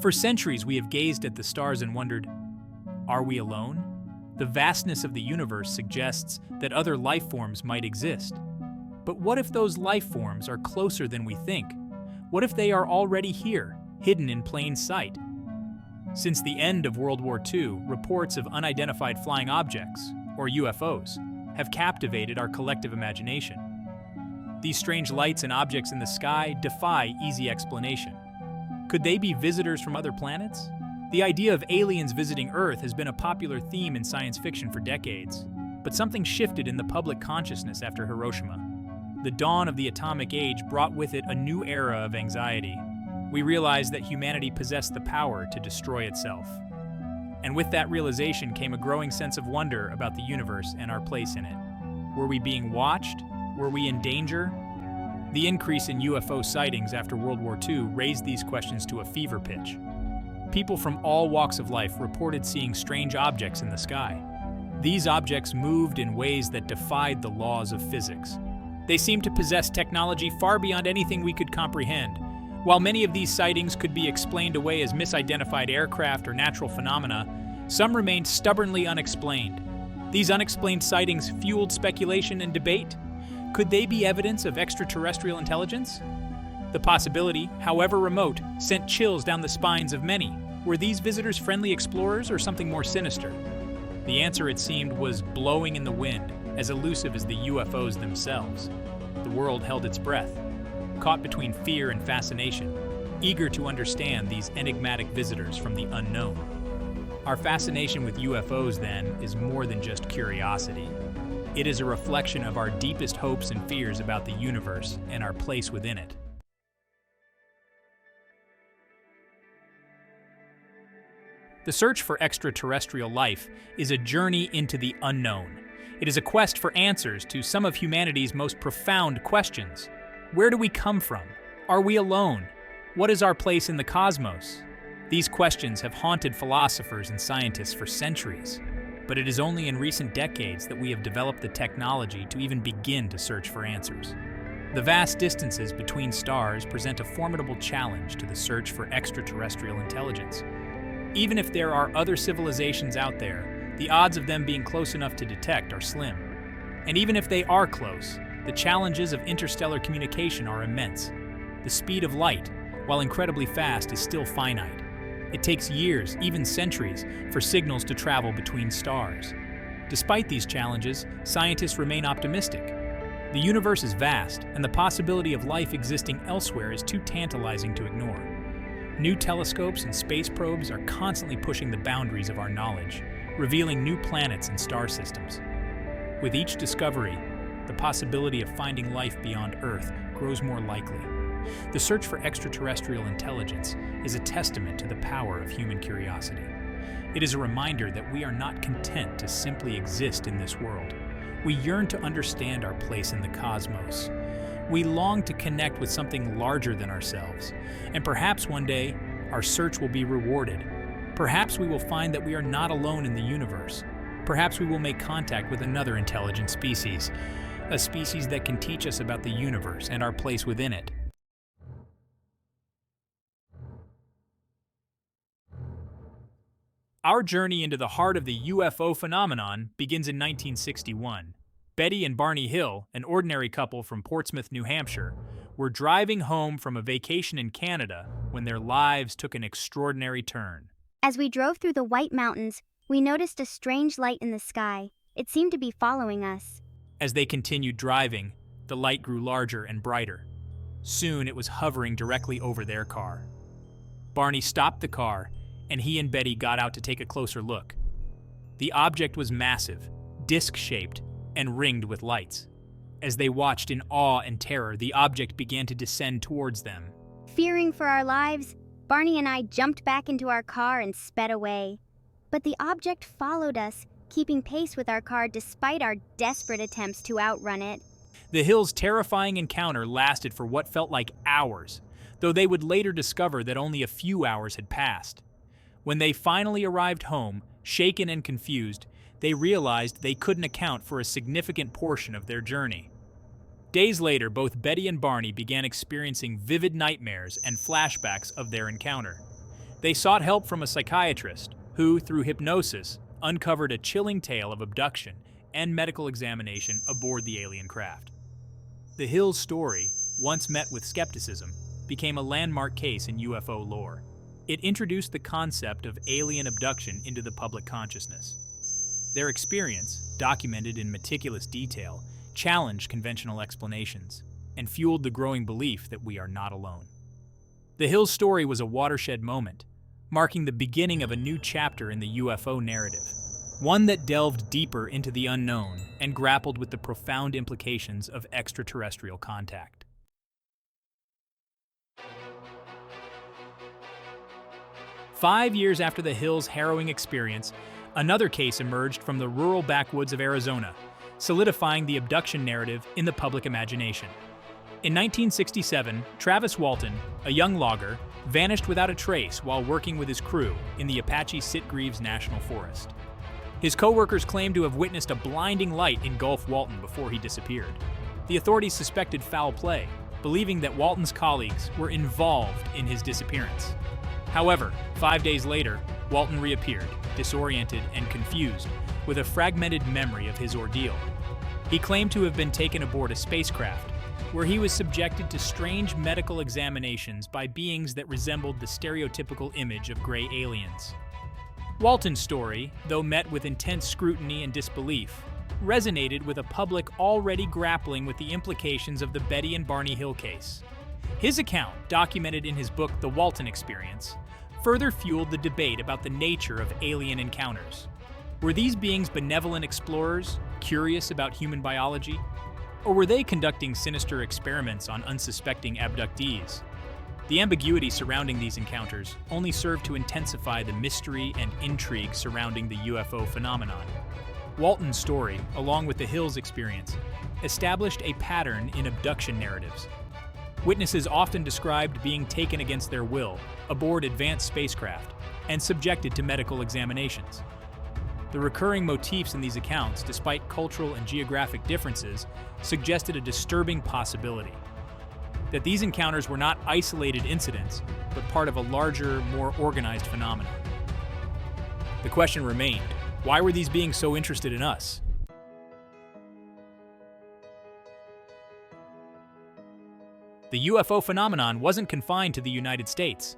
For centuries, we have gazed at the stars and wondered, are we alone? The vastness of the universe suggests that other life forms might exist. But what if those life forms are closer than we think? What if they are already here, hidden in plain sight? Since the end of World War II, reports of unidentified flying objects, or UFOs, have captivated our collective imagination. These strange lights and objects in the sky defy easy explanation. Could they be visitors from other planets? The idea of aliens visiting Earth has been a popular theme in science fiction for decades, but something shifted in the public consciousness after Hiroshima. The dawn of the atomic age brought with it a new era of anxiety. We realized that humanity possessed the power to destroy itself. And with that realization came a growing sense of wonder about the universe and our place in it. Were we being watched? Were we in danger? The increase in UFO sightings after World War II raised these questions to a fever pitch. People from all walks of life reported seeing strange objects in the sky. These objects moved in ways that defied the laws of physics. They seemed to possess technology far beyond anything we could comprehend. While many of these sightings could be explained away as misidentified aircraft or natural phenomena, some remained stubbornly unexplained. These unexplained sightings fueled speculation and debate. Could they be evidence of extraterrestrial intelligence? The possibility, however remote, sent chills down the spines of many. Were these visitors friendly explorers or something more sinister? The answer, it seemed, was blowing in the wind, as elusive as the UFOs themselves. The world held its breath, caught between fear and fascination, eager to understand these enigmatic visitors from the unknown. Our fascination with UFOs, then, is more than just curiosity. It is a reflection of our deepest hopes and fears about the universe and our place within it. The search for extraterrestrial life is a journey into the unknown. It is a quest for answers to some of humanity's most profound questions. Where do we come from? Are we alone? What is our place in the cosmos? These questions have haunted philosophers and scientists for centuries, but it is only in recent decades that we have developed the technology to even begin to search for answers. The vast distances between stars present a formidable challenge to the search for extraterrestrial intelligence. Even if there are other civilizations out there, the odds of them being close enough to detect are slim. And even if they are close, the challenges of interstellar communication are immense. The speed of light, while incredibly fast, is still finite. It takes years, even centuries, for signals to travel between stars. Despite these challenges, scientists remain optimistic. The universe is vast, and the possibility of life existing elsewhere is too tantalizing to ignore. New telescopes and space probes are constantly pushing the boundaries of our knowledge, revealing new planets and star systems. With each discovery, the possibility of finding life beyond Earth grows more likely. The search for extraterrestrial intelligence is a testament to the power of human curiosity. It is a reminder that we are not content to simply exist in this world. We yearn to understand our place in the cosmos. We long to connect with something larger than ourselves, and perhaps one day, our search will be rewarded. Perhaps we will find that we are not alone in the universe. Perhaps we will make contact with another intelligent species, a species that can teach us about the universe and our place within it. Our journey into the heart of the UFO phenomenon begins in 1961. Betty and Barney Hill, an ordinary couple from Portsmouth, New Hampshire, were driving home from a vacation in Canada when their lives took an extraordinary turn. As we drove through the White Mountains, we noticed a strange light in the sky. It seemed to be following us. As they continued driving, the light grew larger and brighter. Soon it was hovering directly over their car. Barney stopped the car, and he and Betty got out to take a closer look. The object was massive, disc-shaped, and ringed with lights. As they watched in awe and terror, the object began to descend towards them. Fearing for our lives, Barney and I jumped back into our car and sped away. But the object followed us, keeping pace with our car despite our desperate attempts to outrun it. The Hills' terrifying encounter lasted for what felt like hours, though they would later discover that only a few hours had passed. When they finally arrived home, shaken and confused, they realized they couldn't account for a significant portion of their journey. Days later, both Betty and Barney began experiencing vivid nightmares and flashbacks of their encounter. They sought help from a psychiatrist who, through hypnosis, uncovered a chilling tale of abduction and medical examination aboard the alien craft. The Hills story, once met with skepticism, became a landmark case in UFO lore. It introduced the concept of alien abduction into the public consciousness. Their experience, documented in meticulous detail, challenged conventional explanations and fueled the growing belief that we are not alone. The Hills story was a watershed moment, marking the beginning of a new chapter in the UFO narrative, one that delved deeper into the unknown and grappled with the profound implications of extraterrestrial contact. Five years after the Hills' harrowing experience, another case emerged from the rural backwoods of Arizona, solidifying the abduction narrative in the public imagination. In 1967, Travis Walton, a young logger, vanished without a trace while working with his crew in the Apache Sitgreaves National Forest. His co-workers claimed to have witnessed a blinding light engulf Walton before he disappeared. The authorities suspected foul play, believing that Walton's colleagues were involved in his disappearance. However, 5 days later, Walton reappeared, disoriented and confused, with a fragmented memory of his ordeal. He claimed to have been taken aboard a spacecraft, where he was subjected to strange medical examinations by beings that resembled the stereotypical image of gray aliens. Walton's story, though met with intense scrutiny and disbelief, resonated with a public already grappling with the implications of the Betty and Barney Hill case. His account, documented in his book The Walton Experience, further fueled the debate about the nature of alien encounters. Were these beings benevolent explorers, curious about human biology? Or were they conducting sinister experiments on unsuspecting abductees? The ambiguity surrounding these encounters only served to intensify the mystery and intrigue surrounding the UFO phenomenon. Walton's story, along with the Hills experience, established a pattern in abduction narratives. Witnesses often described being taken against their will, aboard advanced spacecraft, and subjected to medical examinations. The recurring motifs in these accounts, despite cultural and geographic differences, suggested a disturbing possibility: that these encounters were not isolated incidents, but part of a larger, more organized phenomenon. The question remained: why were these beings so interested in us? The UFO phenomenon wasn't confined to the United States.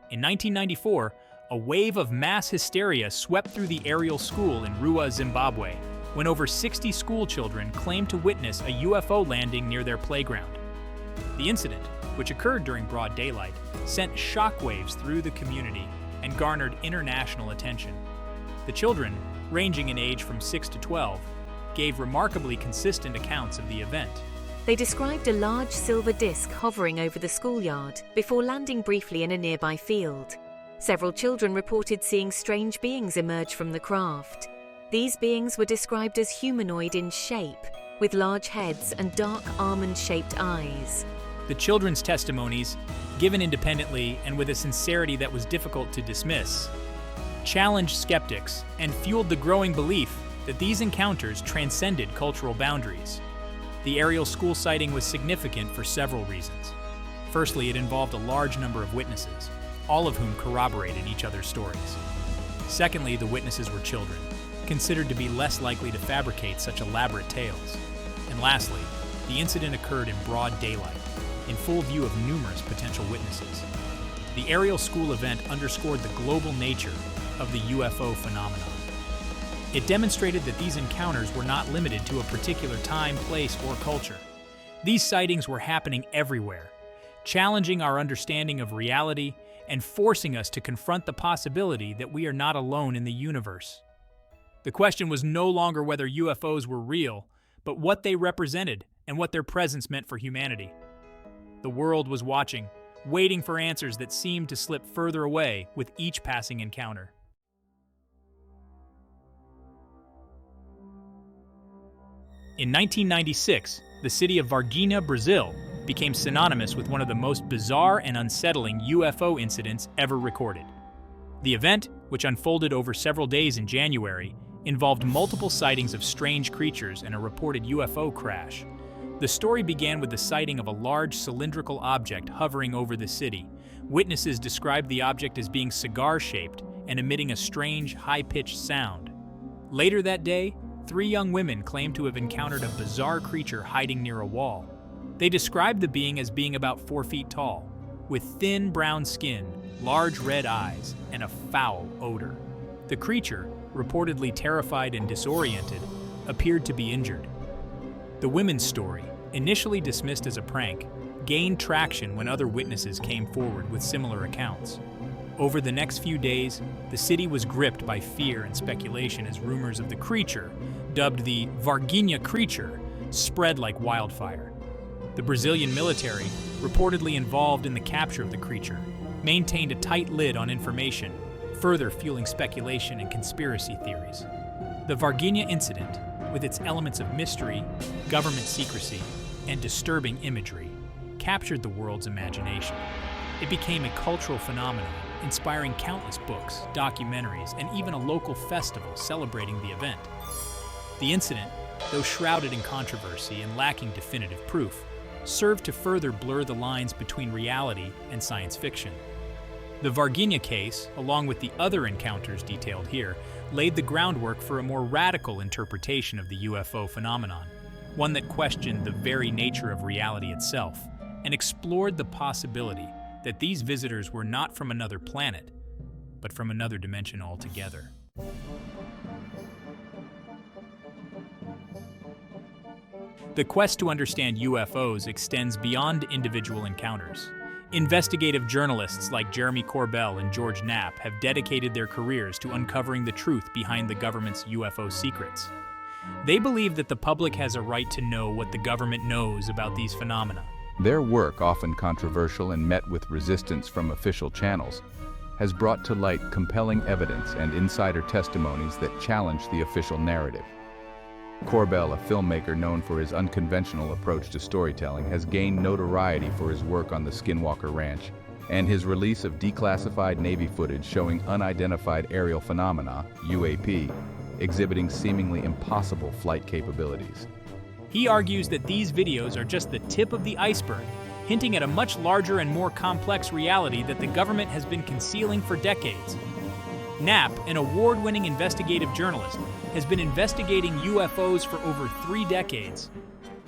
In 1994, a wave of mass hysteria swept through the Ariel School in Rua, Zimbabwe, when over 60 school children claimed to witness a UFO landing near their playground. The incident, which occurred during broad daylight, sent shockwaves through the community and garnered international attention. The children, ranging in age from 6 to 12, gave remarkably consistent accounts of the event. They described a large silver disc hovering over the schoolyard before landing briefly in a nearby field. Several children reported seeing strange beings emerge from the craft. These beings were described as humanoid in shape, with large heads and dark almond-shaped eyes. The children's testimonies, given independently and with a sincerity that was difficult to dismiss, challenged skeptics and fueled the growing belief that these encounters transcended cultural boundaries. The Ariel School sighting was significant for several reasons. Firstly, it involved a large number of witnesses, all of whom corroborated each other's stories. Secondly, the witnesses were children, considered to be less likely to fabricate such elaborate tales. And lastly, the incident occurred in broad daylight, in full view of numerous potential witnesses. The Ariel School event underscored the global nature of the UFO phenomenon. It demonstrated that these encounters were not limited to a particular time, place, or culture. These sightings were happening everywhere, challenging our understanding of reality and forcing us to confront the possibility that we are not alone in the universe. The question was no longer whether UFOs were real, but what they represented and what their presence meant for humanity. The world was watching, waiting for answers that seemed to slip further away with each passing encounter. In 1996, the city of Varginha, Brazil, became synonymous with one of the most bizarre and unsettling UFO incidents ever recorded. The event, which unfolded over several days in January, involved multiple sightings of strange creatures and a reported UFO crash, The story began with the sighting of a large cylindrical object hovering over the city. Witnesses described the object as being cigar-shaped and emitting a strange, high-pitched sound. Later that day, 3 young women claimed to have encountered a bizarre creature hiding near a wall. They described the being as being about 4 feet tall, with thin brown skin, large red eyes, and a foul odor. The creature, reportedly terrified and disoriented, appeared to be injured. The women's story, initially dismissed as a prank, gained traction when other witnesses came forward with similar accounts. Over the next few days, the city was gripped by fear and speculation as rumors of the creature, dubbed the Varginha creature, spread like wildfire. The Brazilian military, reportedly involved in the capture of the creature, maintained a tight lid on information, further fueling speculation and conspiracy theories. The Varginha incident, with its elements of mystery, government secrecy, and disturbing imagery, captured the world's imagination. It became a cultural phenomenon, inspiring countless books, documentaries, and even a local festival celebrating the event. The incident, though shrouded in controversy and lacking definitive proof, served to further blur the lines between reality and science fiction. The Varginha case, along with the other encounters detailed here, laid the groundwork for a more radical interpretation of the UFO phenomenon, one that questioned the very nature of reality itself and explored the possibility that these visitors were not from another planet, but from another dimension altogether. The quest to understand UFOs extends beyond individual encounters. Investigative journalists like Jeremy Corbell and George Knapp have dedicated their careers to uncovering the truth behind the government's UFO secrets. They believe that the public has a right to know what the government knows about these phenomena. Their work, often controversial and met with resistance from official channels, has brought to light compelling evidence and insider testimonies that challenge the official narrative. Corbell, a filmmaker known for his unconventional approach to storytelling, has gained notoriety for his work on the Skinwalker Ranch and his release of declassified Navy footage showing unidentified aerial phenomena, UAP, exhibiting seemingly impossible flight capabilities. He argues that these videos are just the tip of the iceberg, hinting at a much larger and more complex reality that the government has been concealing for decades. Knapp, an award-winning investigative journalist, has been investigating UFOs for over 3 decades.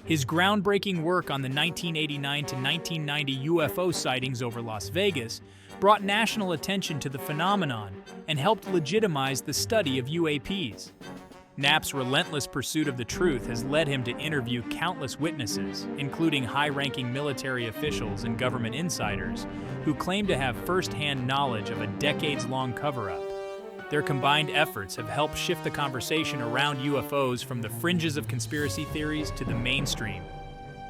His groundbreaking work on the 1989 to 1990 UFO sightings over Las Vegas brought national attention to the phenomenon and helped legitimize the study of UAPs. Knapp's relentless pursuit of the truth has led him to interview countless witnesses, including high-ranking military officials and government insiders, who claim to have first-hand knowledge of a decades-long cover-up. Their combined efforts have helped shift the conversation around UFOs from the fringes of conspiracy theories to the mainstream,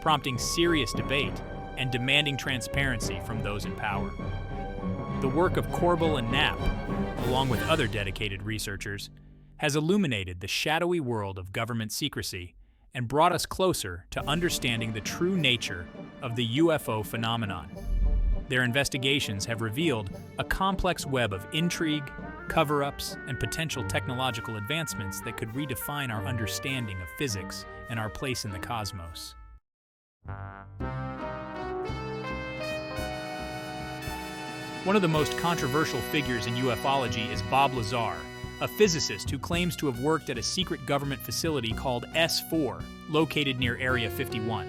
prompting serious debate and demanding transparency from those in power. The work of Corbell and Knapp, along with other dedicated researchers, has illuminated the shadowy world of government secrecy and brought us closer to understanding the true nature of the UFO phenomenon. Their investigations have revealed a complex web of intrigue, cover-ups, and potential technological advancements that could redefine our understanding of physics and our place in the cosmos. One of the most controversial figures in ufology is Bob Lazar, a physicist who claims to have worked at a secret government facility called S4, located near Area 51.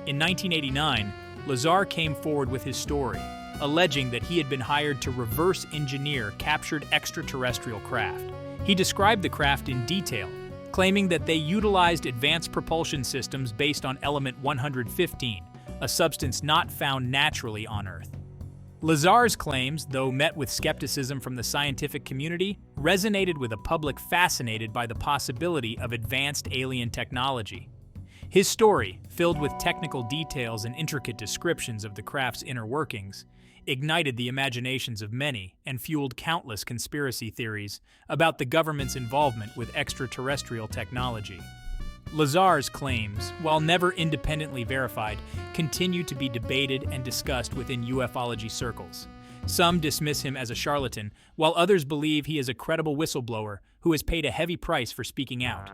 In 1989, Lazar came forward with his story, alleging that he had been hired to reverse engineer captured extraterrestrial craft. He described the craft in detail, claiming that they utilized advanced propulsion systems based on element 115, a substance not found naturally on Earth. Lazar's claims, though met with skepticism from the scientific community, resonated with a public fascinated by the possibility of advanced alien technology. His story, filled with technical details and intricate descriptions of the craft's inner workings, ignited the imaginations of many and fueled countless conspiracy theories about the government's involvement with extraterrestrial technology. Lazar's claims, while never independently verified, continue to be debated and discussed within ufology circles. Some dismiss him as a charlatan, while others believe he is a credible whistleblower who has paid a heavy price for speaking out.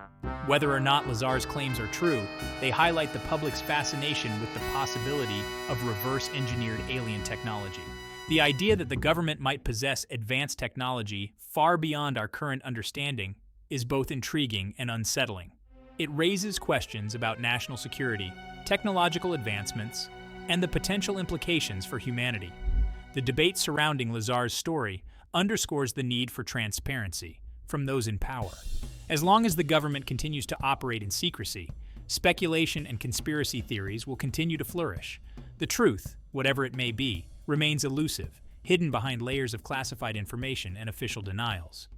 Whether or not Lazar's claims are true, they highlight the public's fascination with the possibility of reverse-engineered alien technology. The idea that the government might possess advanced technology far beyond our current understanding is both intriguing and unsettling. It raises questions about national security, technological advancements, and the potential implications for humanity. The debate surrounding Lazar's story underscores the need for transparency from those in power. As long as the government continues to operate in secrecy, speculation and conspiracy theories will continue to flourish. The truth, whatever it may be, remains elusive, hidden behind layers of classified information and official denials.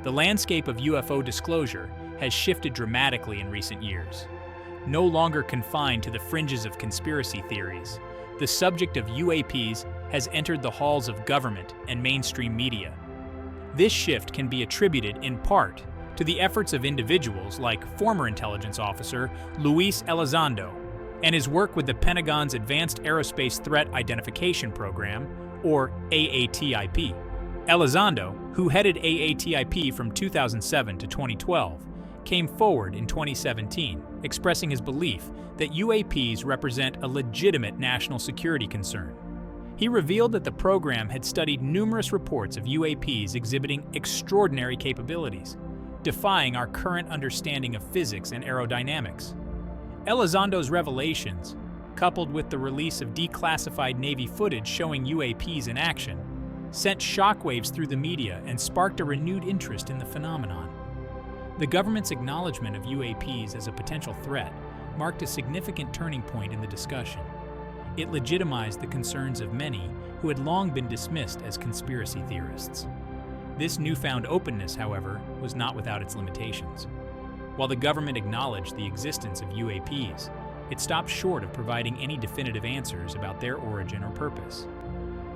The landscape of UFO disclosure has shifted dramatically in recent years. No longer confined to the fringes of conspiracy theories, the subject of UAPs has entered the halls of government and mainstream media. This shift can be attributed in part to the efforts of individuals like former intelligence officer Luis Elizondo and his work with the Pentagon's Advanced Aerospace Threat Identification Program, or AATIP. Elizondo, who headed AATIP from 2007 to 2012, came forward in 2017, expressing his belief that UAPs represent a legitimate national security concern. He revealed that the program had studied numerous reports of UAPs exhibiting extraordinary capabilities, defying our current understanding of physics and aerodynamics. Elizondo's revelations, coupled with the release of declassified Navy footage showing UAPs in action, sent shockwaves through the media and sparked a renewed interest in the phenomenon. The government's acknowledgement of UAPs as a potential threat marked a significant turning point in the discussion. It legitimized the concerns of many who had long been dismissed as conspiracy theorists. This newfound openness, however, was not without its limitations. While the government acknowledged the existence of UAPs, it stopped short of providing any definitive answers about their origin or purpose.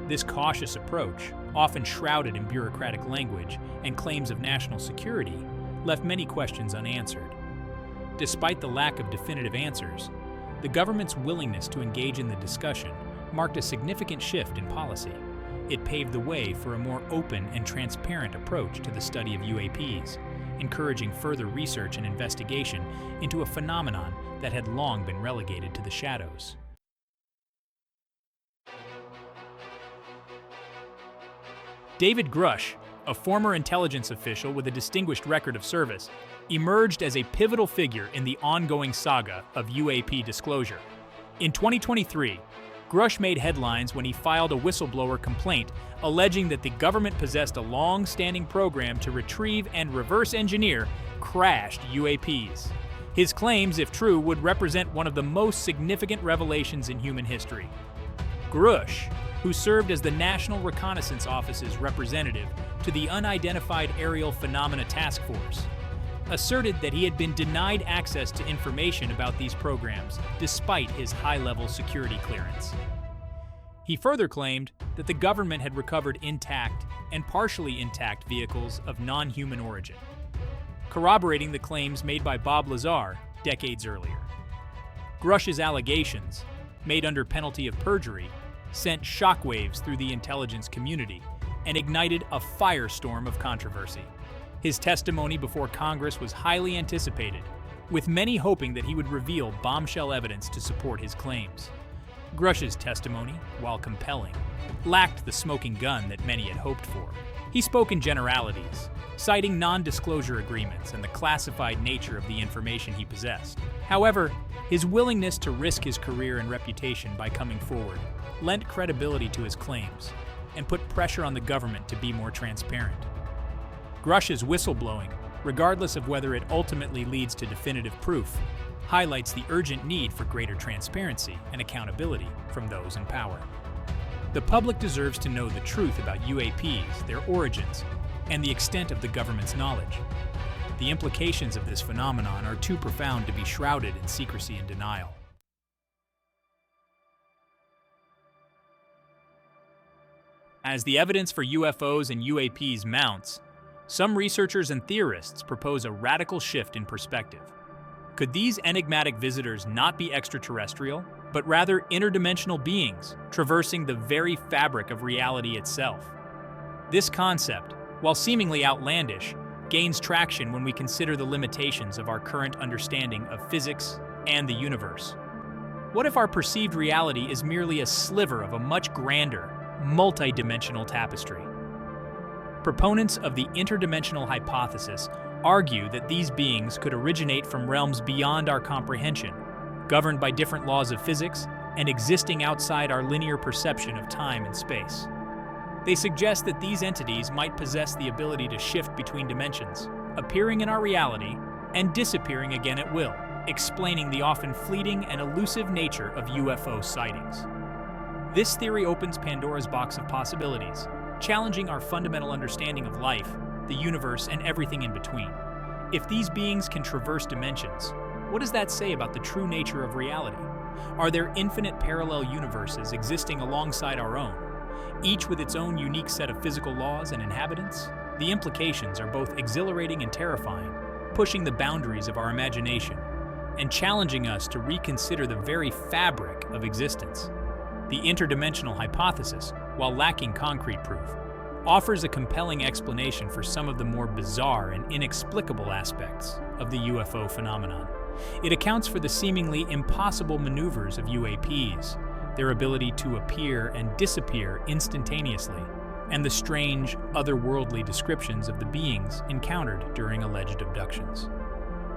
This cautious approach, often shrouded in bureaucratic language and claims of national security, left many questions unanswered. Despite the lack of definitive answers, the government's willingness to engage in the discussion marked a significant shift in policy. It paved the way for a more open and transparent approach to the study of UAPs, encouraging further research and investigation into a phenomenon that had long been relegated to the shadows. David Grush, a former intelligence official with a distinguished record of service, emerged as a pivotal figure in the ongoing saga of UAP disclosure. In 2023, Grush made headlines when he filed a whistleblower complaint alleging that the government possessed a long-standing program to retrieve and reverse-engineer crashed UAPs. His claims, if true, would represent one of the most significant revelations in human history. Grush, who served as the National Reconnaissance Office's representative to the Unidentified Aerial Phenomena Task Force, asserted that he had been denied access to information about these programs despite his high-level security clearance. He further claimed that the government had recovered intact and partially intact vehicles of non-human origin, corroborating the claims made by Bob Lazar decades earlier. Grush's allegations, made under penalty of perjury, sent shockwaves through the intelligence community and ignited a firestorm of controversy. His testimony before Congress was highly anticipated, with many hoping that he would reveal bombshell evidence to support his claims. Grush's testimony, while compelling, lacked the smoking gun that many had hoped for. He spoke in generalities, citing non-disclosure agreements and the classified nature of the information he possessed. However, his willingness to risk his career and reputation by coming forward lent credibility to his claims and put pressure on the government to be more transparent. Grush's whistleblowing, regardless of whether it ultimately leads to definitive proof, highlights the urgent need for greater transparency and accountability from those in power. The public deserves to know the truth about UAPs, their origins, and the extent of the government's knowledge. The implications of this phenomenon are too profound to be shrouded in secrecy and denial. As the evidence for UFOs and UAPs mounts, some researchers and theorists propose a radical shift in perspective. Could these enigmatic visitors not be extraterrestrial, but rather interdimensional beings traversing the very fabric of reality itself? This concept, while seemingly outlandish, gains traction when we consider the limitations of our current understanding of physics and the universe. What if our perceived reality is merely a sliver of a much grander, multi-dimensional tapestry? Proponents of the interdimensional hypothesis argue that these beings could originate from realms beyond our comprehension, governed by different laws of physics and existing outside our linear perception of time and space. They suggest that these entities might possess the ability to shift between dimensions, appearing in our reality and disappearing again at will, explaining the often fleeting and elusive nature of UFO sightings. This theory opens Pandora's box of possibilities, challenging our fundamental understanding of life, the universe, and everything in between. If these beings can traverse dimensions, what does that say about the true nature of reality? Are there infinite parallel universes existing alongside our own, each with its own unique set of physical laws and inhabitants? The implications are both exhilarating and terrifying, pushing the boundaries of our imagination and challenging us to reconsider the very fabric of existence. The interdimensional hypothesis, while lacking concrete proof, offers a compelling explanation for some of the more bizarre and inexplicable aspects of the UFO phenomenon. It accounts for the seemingly impossible maneuvers of UAPs, their ability to appear and disappear instantaneously, and the strange, otherworldly descriptions of the beings encountered during alleged abductions.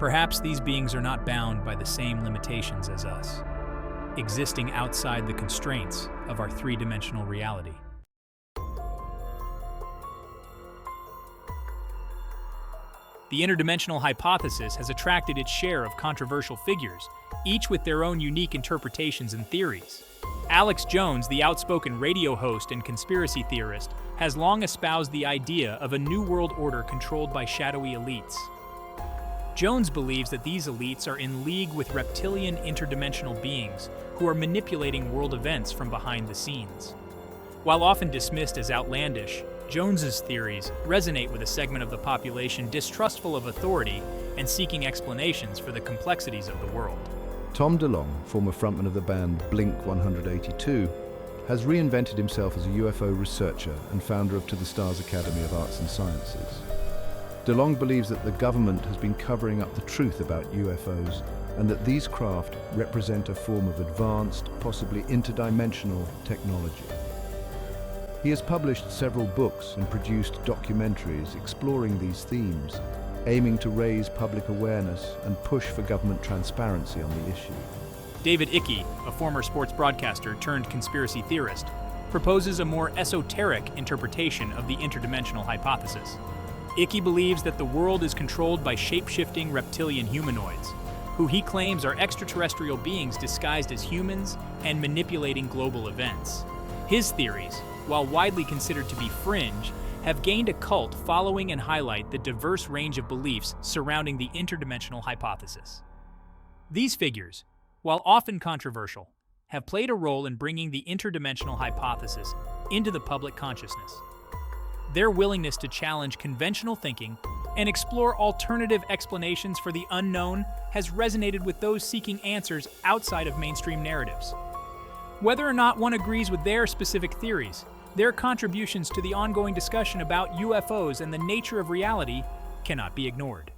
Perhaps these beings are not bound by the same limitations as us, existing outside the constraints of our three-dimensional reality. The interdimensional hypothesis has attracted its share of controversial figures, each with their own unique interpretations and theories. Alex Jones, the outspoken radio host and conspiracy theorist, has long espoused the idea of a new world order controlled by shadowy elites. Jones believes that these elites are in league with reptilian interdimensional beings who are manipulating world events from behind the scenes. While often dismissed as outlandish, Jones's theories resonate with a segment of the population distrustful of authority and seeking explanations for the complexities of the world. Tom DeLonge, former frontman of the band Blink-182, has reinvented himself as a UFO researcher and founder of To the Stars Academy of Arts and Sciences. DeLonge believes that the government has been covering up the truth about UFOs and that these craft represent a form of advanced, possibly interdimensional technology. He has published several books and produced documentaries exploring these themes, aiming to raise public awareness and push for government transparency on the issue. David Icke, a former sports broadcaster turned conspiracy theorist, proposes a more esoteric interpretation of the interdimensional hypothesis. Icke believes that the world is controlled by shape-shifting reptilian humanoids, who he claims are extraterrestrial beings disguised as humans and manipulating global events. His theories, while widely considered to be fringe, have gained a cult following and highlight the diverse range of beliefs surrounding the interdimensional hypothesis. These figures, while often controversial, have played a role in bringing the interdimensional hypothesis into the public consciousness. Their willingness to challenge conventional thinking and explore alternative explanations for the unknown has resonated with those seeking answers outside of mainstream narratives. Whether or not one agrees with their specific theories, their contributions to the ongoing discussion about UFOs and the nature of reality cannot be ignored.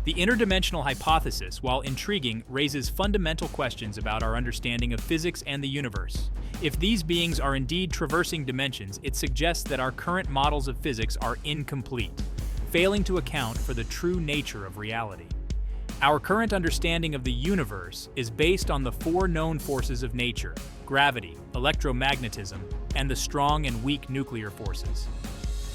The interdimensional hypothesis, while intriguing, raises fundamental questions about our understanding of physics and the universe. If these beings are indeed traversing dimensions, it suggests that our current models of physics are incomplete, failing to account for the true nature of reality. Our current understanding of the universe is based on the four known forces of nature: gravity, electromagnetism, and the strong and weak nuclear forces.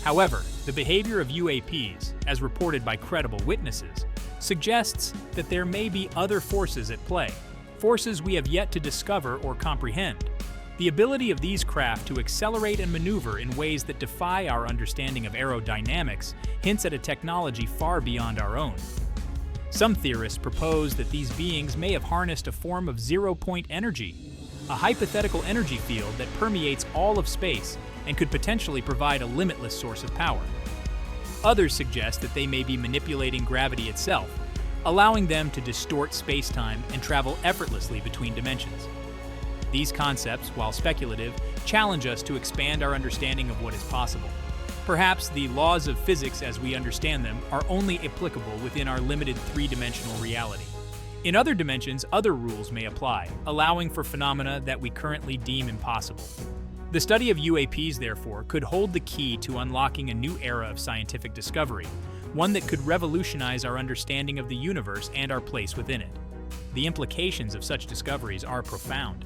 However, the behavior of UAPs, as reported by credible witnesses, suggests that there may be other forces at play, forces we have yet to discover or comprehend. The ability of these craft to accelerate and maneuver in ways that defy our understanding of aerodynamics hints at a technology far beyond our own. Some theorists propose that these beings may have harnessed a form of zero-point energy, a hypothetical energy field that permeates all of space and could potentially provide a limitless source of power. Others suggest that they may be manipulating gravity itself, allowing them to distort space-time and travel effortlessly between dimensions. These concepts, while speculative, challenge us to expand our understanding of what is possible. Perhaps the laws of physics as we understand them are only applicable within our limited three-dimensional reality. In other dimensions, other rules may apply, allowing for phenomena that we currently deem impossible. The study of UAPs, therefore, could hold the key to unlocking a new era of scientific discovery, one that could revolutionize our understanding of the universe and our place within it. The implications of such discoveries are profound.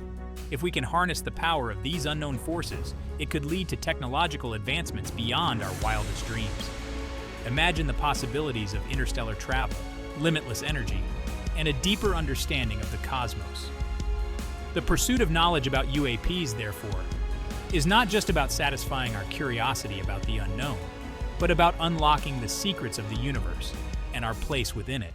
If we can harness the power of these unknown forces, it could lead to technological advancements beyond our wildest dreams. Imagine the possibilities of interstellar travel, limitless energy, and a deeper understanding of the cosmos. The pursuit of knowledge about UAPs, therefore, is not just about satisfying our curiosity about the unknown, but about unlocking the secrets of the universe and our place within it.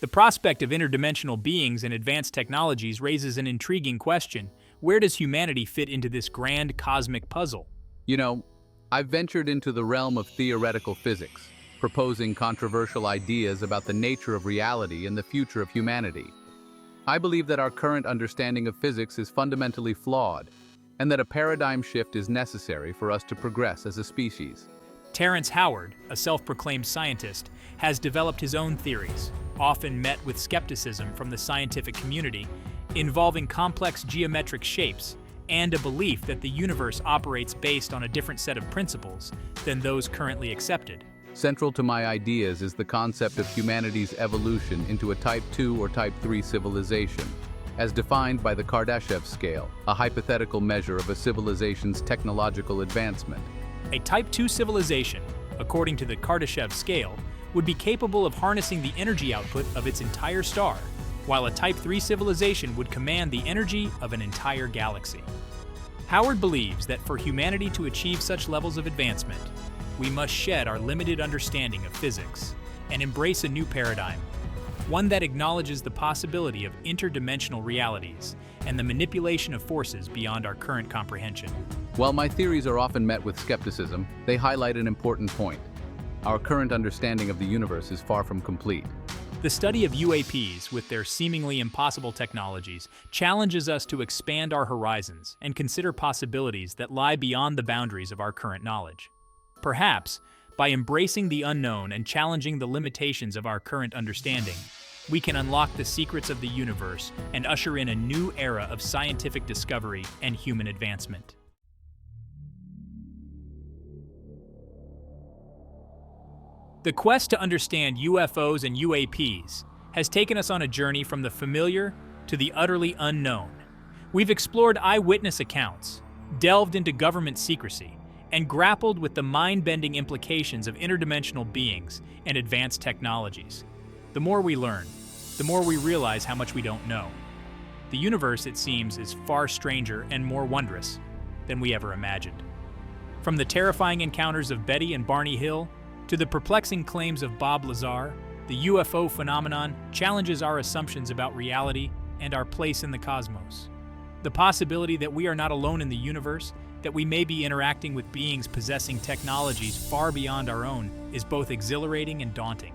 The prospect of interdimensional beings and advanced technologies raises an intriguing question. Where does humanity fit into this grand cosmic puzzle? You know, I've ventured into the realm of theoretical physics, proposing controversial ideas about the nature of reality and the future of humanity. I believe that our current understanding of physics is fundamentally flawed, and that a paradigm shift is necessary for us to progress as a species. Terrence Howard, a self-proclaimed scientist, has developed his own theories, often met with skepticism from the scientific community, involving complex geometric shapes and a belief that the universe operates based on a different set of principles than those currently accepted. Central to my ideas is the concept of humanity's evolution into a Type 2 or Type 3 civilization, as defined by the Kardashev scale, a hypothetical measure of a civilization's technological advancement. A Type 2 civilization, according to the Kardashev scale, would be capable of harnessing the energy output of its entire star, while a Type 3 civilization would command the energy of an entire galaxy. Howard believes that for humanity to achieve such levels of advancement, we must shed our limited understanding of physics and embrace a new paradigm, one that acknowledges the possibility of interdimensional realities and the manipulation of forces beyond our current comprehension. While my theories are often met with skepticism, they highlight an important point. Our current understanding of the universe is far from complete. The study of UAPs, with their seemingly impossible technologies, challenges us to expand our horizons and consider possibilities that lie beyond the boundaries of our current knowledge. Perhaps, by embracing the unknown and challenging the limitations of our current understanding, we can unlock the secrets of the universe and usher in a new era of scientific discovery and human advancement. The quest to understand UFOs and UAPs has taken us on a journey from the familiar to the utterly unknown. We've explored eyewitness accounts, delved into government secrecy, and grappled with the mind-bending implications of interdimensional beings and advanced technologies. The more we learn, the more we realize how much we don't know. The universe, it seems, is far stranger and more wondrous than we ever imagined. From the terrifying encounters of Betty and Barney Hill to the perplexing claims of Bob Lazar, the UFO phenomenon challenges our assumptions about reality and our place in the cosmos. The possibility that we are not alone in the universe, that we may be interacting with beings possessing technologies far beyond our own, is both exhilarating and daunting.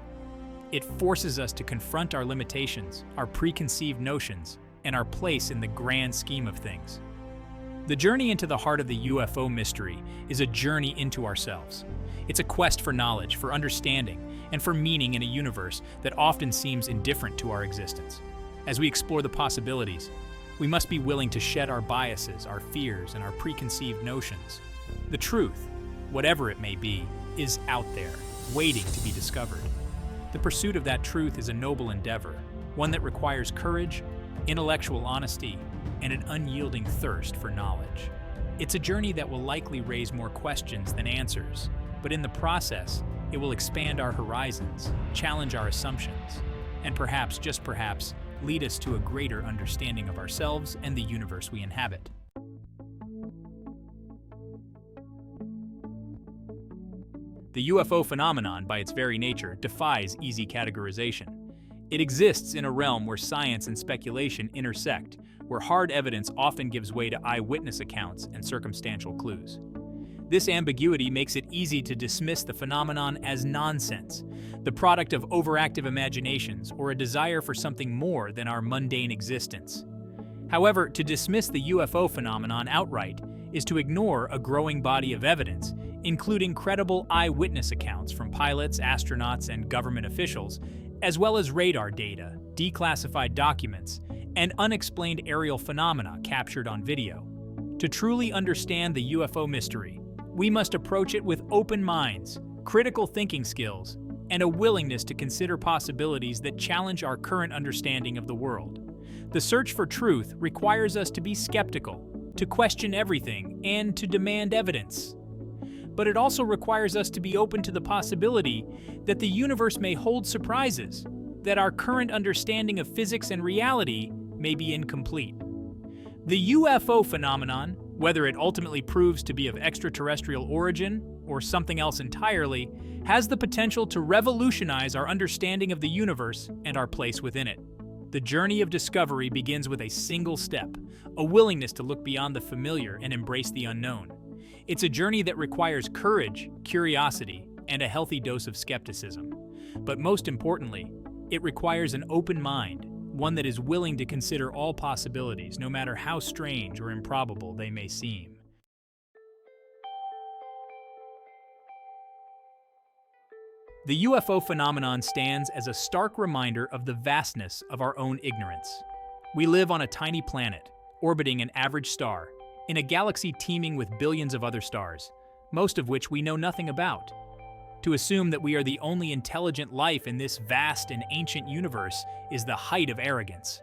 It forces us to confront our limitations, our preconceived notions, and our place in the grand scheme of things. The journey into the heart of the UFO mystery is a journey into ourselves. It's a quest for knowledge, for understanding, and for meaning in a universe that often seems indifferent to our existence. As we explore the possibilities, we must be willing to shed our biases, our fears, and our preconceived notions. The truth, whatever it may be, is out there, waiting to be discovered. The pursuit of that truth is a noble endeavor, one that requires courage, intellectual honesty, and an unyielding thirst for knowledge. It's a journey that will likely raise more questions than answers, but in the process, it will expand our horizons, challenge our assumptions, and perhaps, just perhaps, lead us to a greater understanding of ourselves and the universe we inhabit. The UFO phenomenon, by its very nature, defies easy categorization. It exists in a realm where science and speculation intersect, where hard evidence often gives way to eyewitness accounts and circumstantial clues. This ambiguity makes it easy to dismiss the phenomenon as nonsense, the product of overactive imaginations or a desire for something more than our mundane existence. However, to dismiss the UFO phenomenon outright is to ignore a growing body of evidence, including credible eyewitness accounts from pilots, astronauts, and government officials, as well as radar data, declassified documents, and unexplained aerial phenomena captured on video. To truly understand the UFO mystery, we must approach it with open minds, critical thinking skills, and a willingness to consider possibilities that challenge our current understanding of the world. The search for truth requires us to be skeptical, to question everything, and to demand evidence. But it also requires us to be open to the possibility that the universe may hold surprises, that our current understanding of physics and reality may be incomplete. The UFO phenomenon, whether it ultimately proves to be of extraterrestrial origin or something else entirely, has the potential to revolutionize our understanding of the universe and our place within it. The journey of discovery begins with a single step, a willingness to look beyond the familiar and embrace the unknown. It's a journey that requires courage, curiosity, and a healthy dose of skepticism. But most importantly, it requires an open mind, one that is willing to consider all possibilities, no matter how strange or improbable they may seem. The UFO phenomenon stands as a stark reminder of the vastness of our own ignorance. We live on a tiny planet, orbiting an average star, in a galaxy teeming with billions of other stars, most of which we know nothing about. To assume that we are the only intelligent life in this vast and ancient universe is the height of arrogance.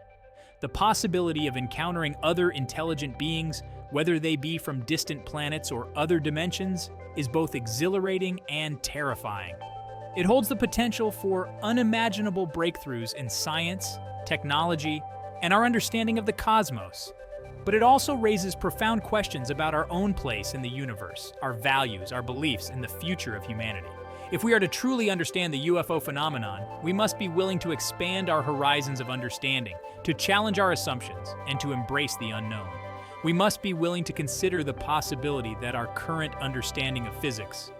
The possibility of encountering other intelligent beings, whether they be from distant planets or other dimensions, is both exhilarating and terrifying. It holds the potential for unimaginable breakthroughs in science, technology, and our understanding of the cosmos. But it also raises profound questions about our own place in the universe, our values, our beliefs, and the future of humanity. If we are to truly understand the UFO phenomenon, we must be willing to expand our horizons of understanding, to challenge our assumptions, and to embrace the unknown. We must be willing to consider the possibility that our current understanding of physics,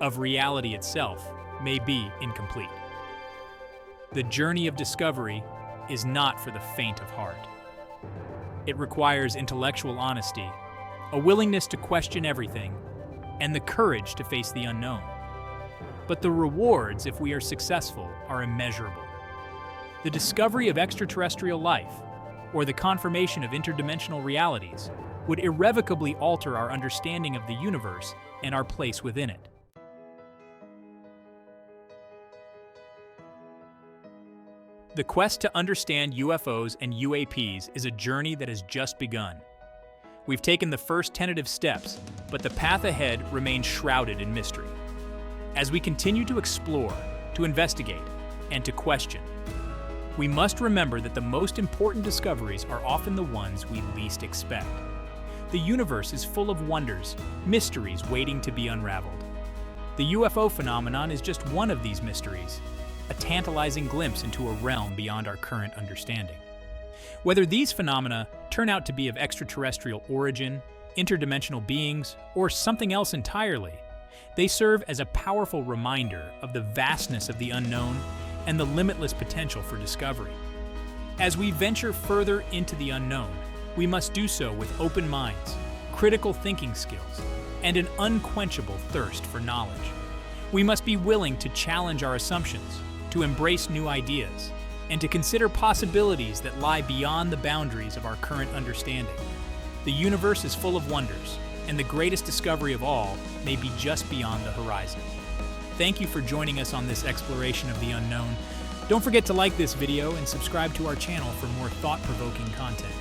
of reality itself, may be incomplete. The journey of discovery is not for the faint of heart. It requires intellectual honesty, a willingness to question everything, and the courage to face the unknown. But the rewards, if we are successful, are immeasurable. The discovery of extraterrestrial life, or the confirmation of interdimensional realities, would irrevocably alter our understanding of the universe and our place within it. The quest to understand UFOs and UAPs is a journey that has just begun. We've taken the first tentative steps, but the path ahead remains shrouded in mystery. As we continue to explore, to investigate, and to question, we must remember that the most important discoveries are often the ones we least expect. The universe is full of wonders, mysteries waiting to be unraveled. The UFO phenomenon is just one of these mysteries, a tantalizing glimpse into a realm beyond our current understanding. Whether these phenomena turn out to be of extraterrestrial origin, interdimensional beings, or something else entirely, they serve as a powerful reminder of the vastness of the unknown and the limitless potential for discovery. As we venture further into the unknown, we must do so with open minds, critical thinking skills, and an unquenchable thirst for knowledge. We must be willing to challenge our assumptions, to embrace new ideas, and to consider possibilities that lie beyond the boundaries of our current understanding. The universe is full of wonders, and the greatest discovery of all may be just beyond the horizon. Thank you for joining us on this exploration of the unknown. Don't forget to like this video and subscribe to our channel for more thought-provoking content.